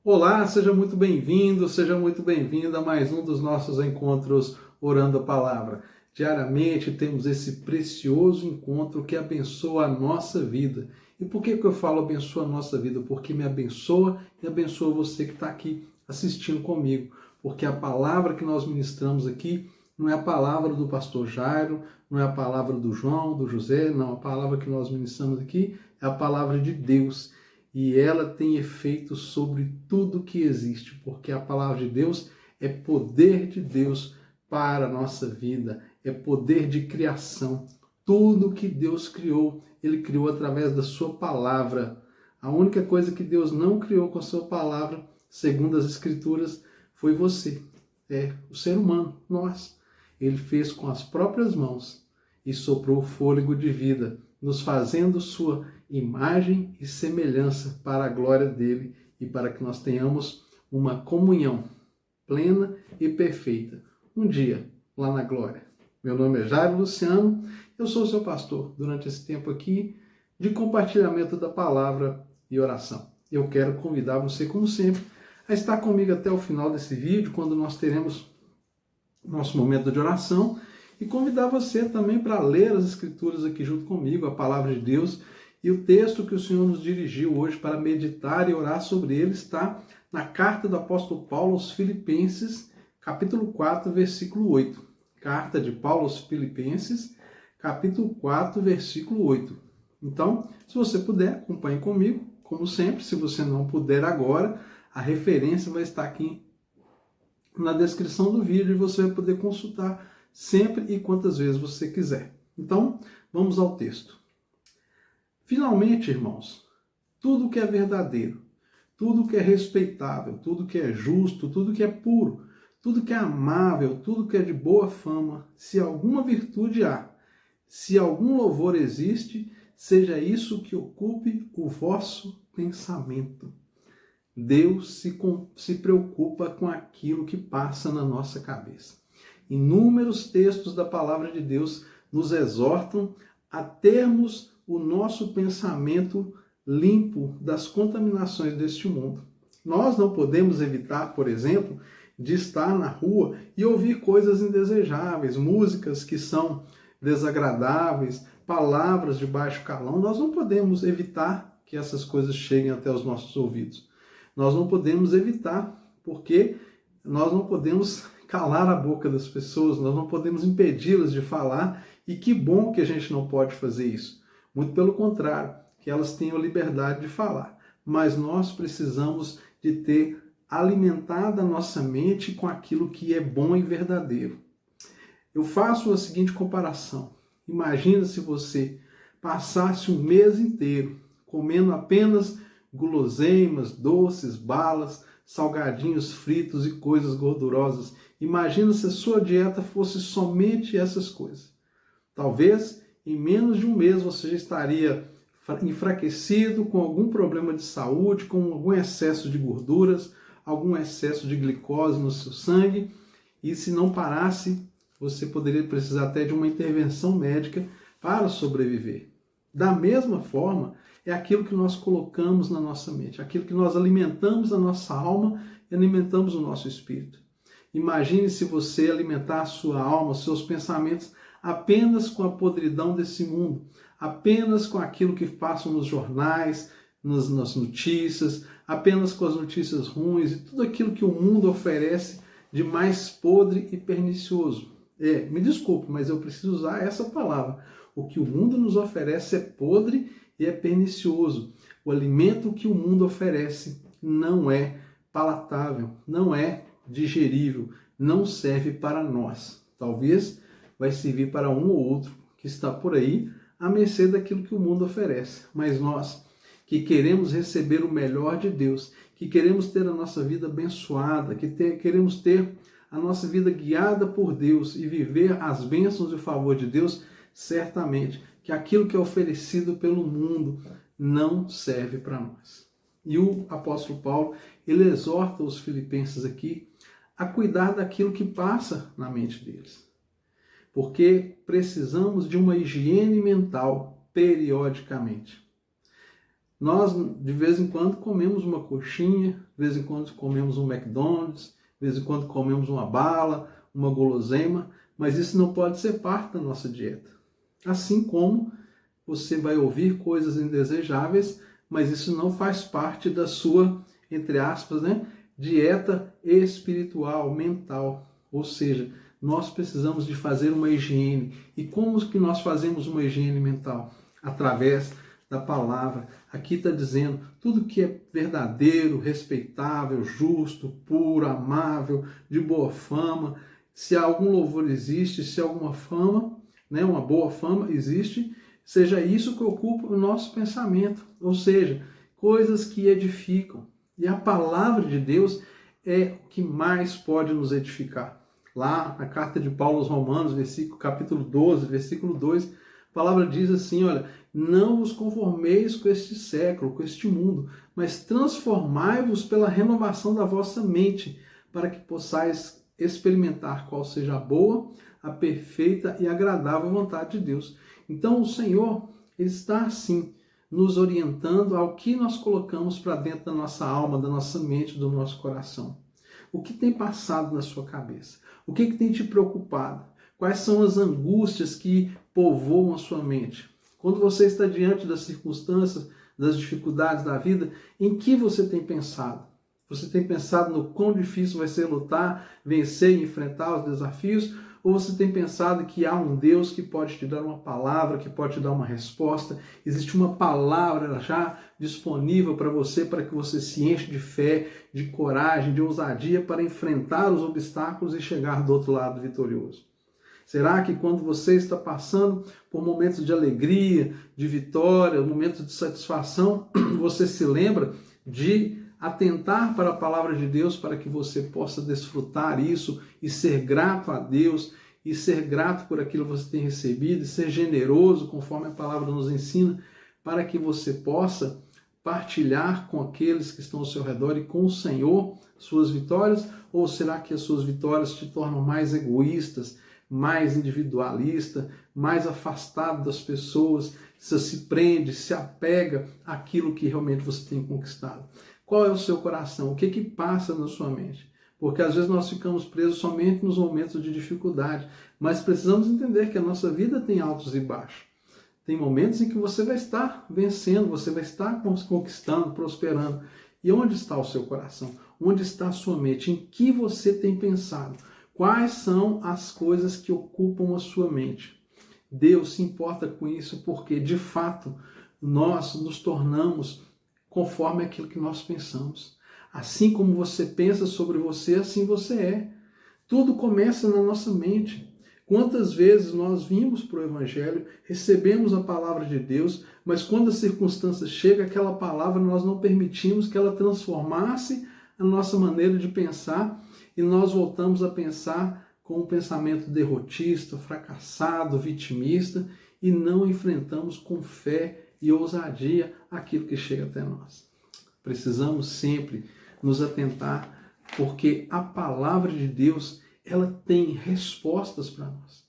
Olá, seja muito bem-vindo, seja muito bem-vinda a mais um dos nossos encontros Orando a Palavra. Diariamente temos esse precioso encontro que abençoa a nossa vida. E por que eu falo abençoa a nossa vida? Porque me abençoa e abençoa você que está aqui assistindo comigo. Porque a palavra que nós ministramos aqui não é a palavra do pastor Jairo, não é a palavra do João, do José, não. A palavra que nós ministramos aqui é a palavra de Deus. E ela tem efeito sobre tudo que existe, porque a palavra de Deus é poder de Deus para a nossa vida, é poder de criação. Tudo que Deus criou, Ele criou através da sua palavra. A única coisa que Deus não criou com a sua palavra, segundo as Escrituras, foi você. O ser humano, nós. Ele fez com as próprias mãos e soprou fôlego de vida, nos fazendo sua imagem e semelhança para a glória dele e para que nós tenhamos uma comunhão plena e perfeita um dia lá na glória. Meu nome é Jairo Luciano, eu sou seu pastor durante esse tempo aqui de compartilhamento da palavra e oração. Eu quero convidar você, como sempre, a estar comigo até o final desse vídeo, quando nós teremos nosso momento de oração, e convidar você também para ler as Escrituras aqui junto comigo, a palavra de Deus. E o texto que o Senhor nos dirigiu hoje para meditar e orar sobre ele está na carta do apóstolo Paulo aos Filipenses, capítulo 4, versículo 8. Carta de Paulo aos Filipenses, capítulo 4, versículo 8. Então, se você puder, acompanhe comigo, como sempre. Se você não puder agora, a referência vai estar aqui na descrição do vídeo e você vai poder consultar sempre e quantas vezes você quiser. Então, vamos ao texto. Finalmente, irmãos, tudo que é verdadeiro, tudo que é respeitável, tudo que é justo, tudo que é puro, tudo que é amável, tudo que é de boa fama, se alguma virtude há, se algum louvor existe, seja isso que ocupe o vosso pensamento. Deus se preocupa com aquilo que passa na nossa cabeça. Inúmeros textos da palavra de Deus nos exortam a termos o nosso pensamento limpo das contaminações deste mundo. Nós não podemos evitar, por exemplo, de estar na rua e ouvir coisas indesejáveis, músicas que são desagradáveis, palavras de baixo calão. Nós não podemos evitar que essas coisas cheguem até os nossos ouvidos. Nós não podemos evitar, porque nós não podemos calar a boca das pessoas, nós não podemos impedi-las de falar, e que bom que a gente não pode fazer isso. Muito pelo contrário, que elas tenham liberdade de falar. Mas nós precisamos de ter alimentado a nossa mente com aquilo que é bom e verdadeiro. Eu faço a seguinte comparação. Imagina se você passasse um mês inteiro comendo apenas guloseimas, doces, balas, salgadinhos fritos e coisas gordurosas. Imagina se a sua dieta fosse somente essas coisas. Talvez em menos de um mês você já estaria enfraquecido, com algum problema de saúde, com algum excesso de gorduras, algum excesso de glicose no seu sangue, e se não parasse, você poderia precisar até de uma intervenção médica para sobreviver. Da mesma forma, é aquilo que nós colocamos na nossa mente, aquilo que nós alimentamos a nossa alma e alimentamos o nosso espírito. Imagine se você alimentar a sua alma, os seus pensamentos, apenas com a podridão desse mundo, apenas com aquilo que passam nos jornais, nas notícias, apenas com as notícias ruins e tudo aquilo que o mundo oferece de mais podre e pernicioso. Me desculpe, mas eu preciso usar essa palavra. O que o mundo nos oferece é podre e é pernicioso. O alimento que o mundo oferece não é palatável, não é digerível, não serve para nós. Talvez vai servir para um ou outro que está por aí à mercê daquilo que o mundo oferece. Mas nós, que queremos receber o melhor de Deus, que queremos ter a nossa vida abençoada, queremos ter a nossa vida guiada por Deus e viver as bênçãos e o favor de Deus, certamente que aquilo que é oferecido pelo mundo não serve para nós. E o apóstolo Paulo, ele exorta os filipenses aqui a cuidar daquilo que passa na mente deles. Porque precisamos de uma higiene mental periodicamente. Nós, de vez em quando, comemos uma coxinha, de vez em quando comemos um McDonald's, de vez em quando comemos uma bala, uma guloseima, mas isso não pode ser parte da nossa dieta. Assim como você vai ouvir coisas indesejáveis, mas isso não faz parte da sua, entre aspas, dieta espiritual, mental. Ou seja, nós precisamos de fazer uma higiene. E como que nós fazemos uma higiene mental? Através da palavra. Aqui está dizendo tudo que é verdadeiro, respeitável, justo, puro, amável, de boa fama. Se algum louvor existe, se alguma fama, uma boa fama existe, seja isso que ocupa o nosso pensamento. Ou seja, coisas que edificam. E a palavra de Deus é o que mais pode nos edificar. Lá na carta de Paulo aos Romanos, capítulo 12, versículo 2, a palavra diz assim, olha, não vos conformeis com este século, com este mundo, mas transformai-vos pela renovação da vossa mente, para que possais experimentar qual seja a boa, a perfeita e agradável vontade de Deus. Então o Senhor está assim, nos orientando ao que nós colocamos para dentro da nossa alma, da nossa mente, do nosso coração. O que tem passado na sua cabeça? O que tem te preocupado? Quais são as angústias que povoam a sua mente? Quando você está diante das circunstâncias, das dificuldades da vida, em que você tem pensado? Você tem pensado no quão difícil vai ser lutar, vencer e enfrentar os desafios? Ou você tem pensado que há um Deus que pode te dar uma palavra, que pode te dar uma resposta? Existe uma palavra já disponível para que você se enche de fé, de coragem, de ousadia para enfrentar os obstáculos e chegar do outro lado vitorioso. Será que quando você está passando por momentos de alegria, de vitória, momentos de satisfação, você se lembra de atentar para a palavra de Deus para que você possa desfrutar isso e ser grato a Deus e ser grato por aquilo que você tem recebido e ser generoso conforme a palavra nos ensina para que você possa partilhar com aqueles que estão ao seu redor e com o Senhor suas vitórias? Ou será que as suas vitórias te tornam mais egoístas, mais individualista, mais afastado das pessoas, você se prende, se apega àquilo que realmente você tem conquistado? Qual é o seu coração? O que passa na sua mente? Porque às vezes nós ficamos presos somente nos momentos de dificuldade, mas precisamos entender que a nossa vida tem altos e baixos. Tem momentos em que você vai estar vencendo, você vai estar conquistando, prosperando. E onde está o seu coração? Onde está a sua mente? Em que você tem pensado? Quais são as coisas que ocupam a sua mente? Deus se importa com isso porque, de fato, nós nos tornamos conforme aquilo que nós pensamos. Assim como você pensa sobre você, assim você é. Tudo começa na nossa mente. Quantas vezes nós vimos para o Evangelho, recebemos a palavra de Deus, mas quando a circunstância chega, aquela palavra nós não permitimos que ela transformasse a nossa maneira de pensar e nós voltamos a pensar com um pensamento derrotista, fracassado, vitimista e não enfrentamos com fé e ousadia aquilo que chega até nós. Precisamos sempre nos atentar, porque a palavra de Deus, ela tem respostas para nós.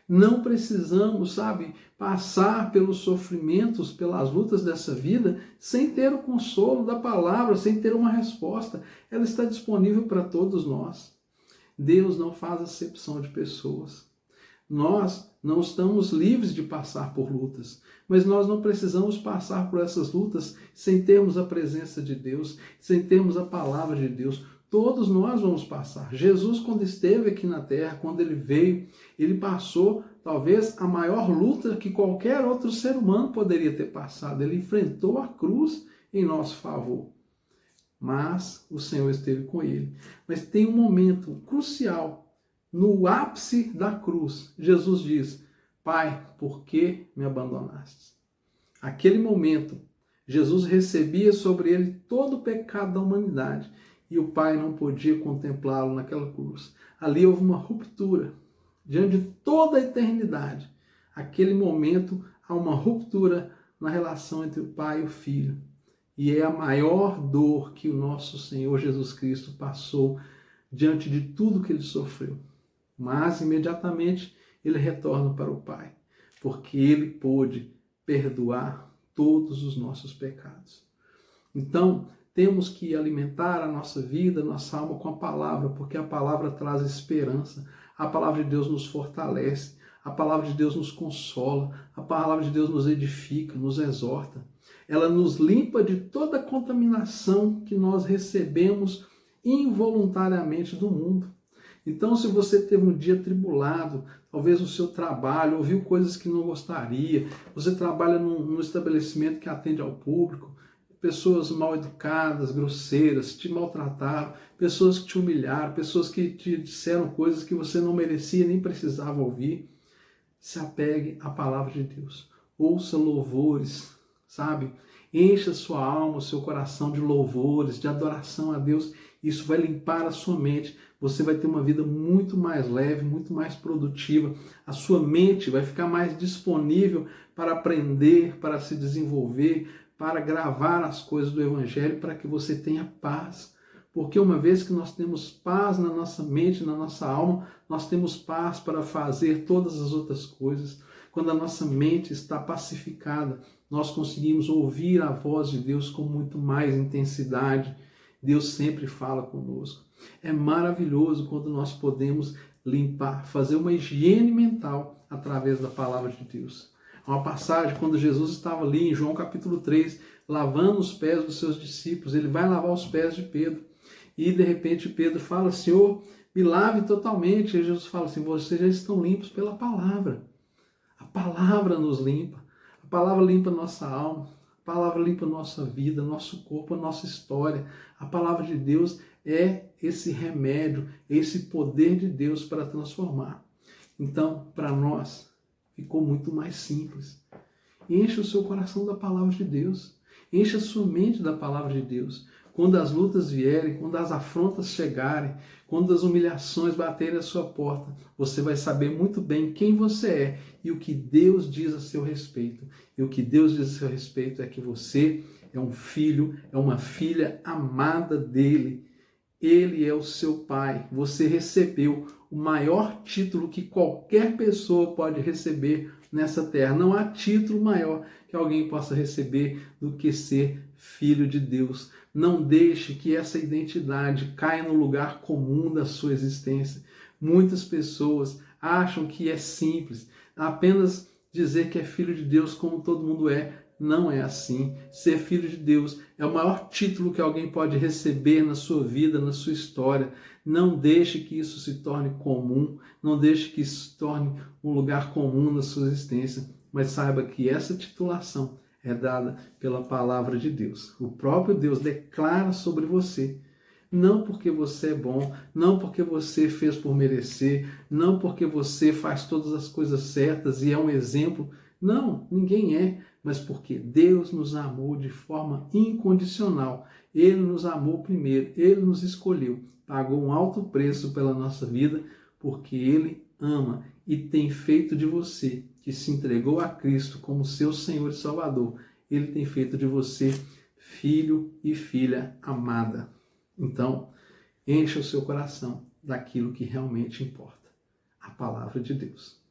Não precisamos, passar pelos sofrimentos, pelas lutas dessa vida, sem ter o consolo da palavra, sem ter uma resposta. Ela está disponível para todos nós. Deus não faz acepção de pessoas. Nós não estamos livres de passar por lutas, mas nós não precisamos passar por essas lutas sem termos a presença de Deus, sem termos a palavra de Deus. Todos nós vamos passar. Jesus, quando esteve aqui na terra, quando ele veio, ele passou talvez a maior luta que qualquer outro ser humano poderia ter passado. Ele enfrentou a cruz em nosso favor. Mas o Senhor esteve com ele. Mas tem um momento crucial. No ápice da cruz, Jesus diz: Pai, por que me abandonaste? Aquele momento, Jesus recebia sobre ele todo o pecado da humanidade e o Pai não podia contemplá-lo naquela cruz. Ali houve uma ruptura. Diante de toda a eternidade, aquele momento há uma ruptura na relação entre o Pai e o Filho. E é a maior dor que o nosso Senhor Jesus Cristo passou diante de tudo que ele sofreu. Mas imediatamente ele retorna para o Pai, porque ele pôde perdoar todos os nossos pecados. Então, temos que alimentar a nossa vida, a nossa alma com a palavra, porque a palavra traz esperança, a palavra de Deus nos fortalece, a palavra de Deus nos consola, a palavra de Deus nos edifica, nos exorta. Ela nos limpa de toda a contaminação que nós recebemos involuntariamente do mundo. Então, se você teve um dia tribulado, talvez no seu trabalho, ouviu coisas que não gostaria, você trabalha num estabelecimento que atende ao público, pessoas mal educadas, grosseiras, te maltrataram, pessoas que te humilharam, pessoas que te disseram coisas que você não merecia nem precisava ouvir, se apegue à palavra de Deus. Ouça louvores, sabe? Encha sua alma, seu coração de louvores, de adoração a Deus. Isso vai limpar a sua mente. Você vai ter uma vida muito mais leve, muito mais produtiva. A sua mente vai ficar mais disponível para aprender, para se desenvolver, para gravar as coisas do Evangelho, para que você tenha paz. Porque uma vez que nós temos paz na nossa mente, na nossa alma, nós temos paz para fazer todas as outras coisas. Quando a nossa mente está pacificada, nós conseguimos ouvir a voz de Deus com muito mais intensidade. Deus sempre fala conosco. É maravilhoso quando nós podemos limpar, fazer uma higiene mental através da palavra de Deus. Há uma passagem quando Jesus estava ali em João capítulo 3, lavando os pés dos seus discípulos. Ele vai lavar os pés de Pedro. E de repente Pedro fala, Senhor, me lave totalmente. E Jesus fala assim, vocês já estão limpos pela palavra. A palavra nos limpa. A palavra limpa a nossa alma. A palavra limpa a nossa vida, nosso corpo, a nossa história. A palavra de Deus é esse remédio, esse poder de Deus para transformar. Então, para nós, ficou muito mais simples. Encha o seu coração da palavra de Deus. Encha a sua mente da palavra de Deus. Quando as lutas vierem, quando as afrontas chegarem, quando as humilhações baterem à sua porta, você vai saber muito bem quem você é e o que Deus diz a seu respeito. E o que Deus diz a seu respeito é que você é um filho, é uma filha amada dele. Ele é o seu pai. Você recebeu o maior título que qualquer pessoa pode receber nessa terra. Não há título maior que alguém possa receber do que ser filho de Deus. Não deixe que essa identidade caia no lugar comum da sua existência. Muitas pessoas acham que é simples apenas dizer que é filho de Deus como todo mundo é. Não é assim. Ser filho de Deus é o maior título que alguém pode receber na sua vida, na sua história. Não deixe que isso se torne comum, não deixe que isso se torne um lugar comum na sua existência, mas saiba que essa titulação é dada pela palavra de Deus. O próprio Deus declara sobre você, não porque você é bom, não porque você fez por merecer, não porque você faz todas as coisas certas e é um exemplo. Não, ninguém é, mas porque Deus nos amou de forma incondicional. Ele nos amou primeiro, Ele nos escolheu, pagou um alto preço pela nossa vida, porque Ele ama e tem feito de você, que se entregou a Cristo como seu Senhor e Salvador, Ele tem feito de você filho e filha amada. Então, encha o seu coração daquilo que realmente importa, a palavra de Deus.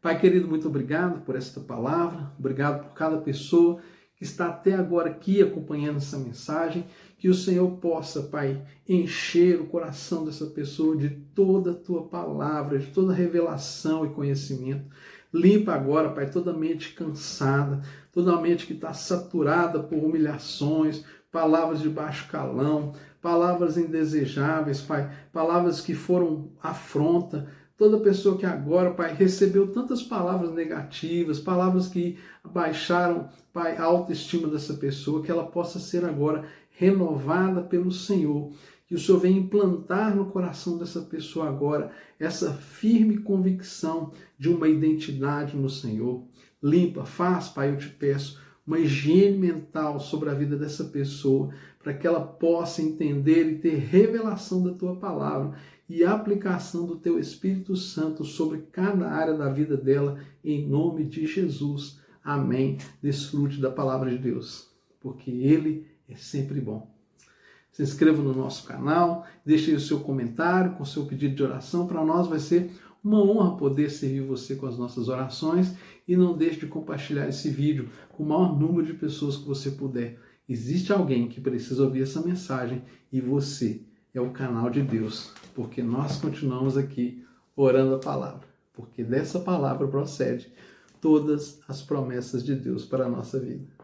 Pai querido, muito obrigado por esta palavra, obrigado por cada pessoa que está até agora aqui acompanhando essa mensagem, que o Senhor possa, Pai, encher o coração dessa pessoa de toda a Tua palavra, de toda revelação e conhecimento. Limpa agora, Pai, toda a mente cansada, toda a mente que está saturada por humilhações, palavras de baixo calão, palavras indesejáveis, Pai, palavras que foram afronta. Toda pessoa que agora, Pai, recebeu tantas palavras negativas, palavras que baixaram, Pai, a autoestima dessa pessoa, que ela possa ser agora renovada pelo Senhor. Que o Senhor venha implantar no coração dessa pessoa agora essa firme convicção de uma identidade no Senhor. Limpa, faz, Pai, eu te peço, uma higiene mental sobre a vida dessa pessoa, para que ela possa entender e ter revelação da Tua palavra e aplicação do Teu Espírito Santo sobre cada área da vida dela, em nome de Jesus. Amém. Desfrute da palavra de Deus, porque Ele é sempre bom. Se inscreva no nosso canal, deixe aí o seu comentário com o seu pedido de oração. Para nós vai ser Uma honra poder servir você com as nossas orações e não deixe de compartilhar esse vídeo com o maior número de pessoas que você puder. Existe alguém que precisa ouvir essa mensagem e você é o canal de Deus, porque nós continuamos aqui orando a palavra, porque dessa palavra procede todas as promessas de Deus para a nossa vida.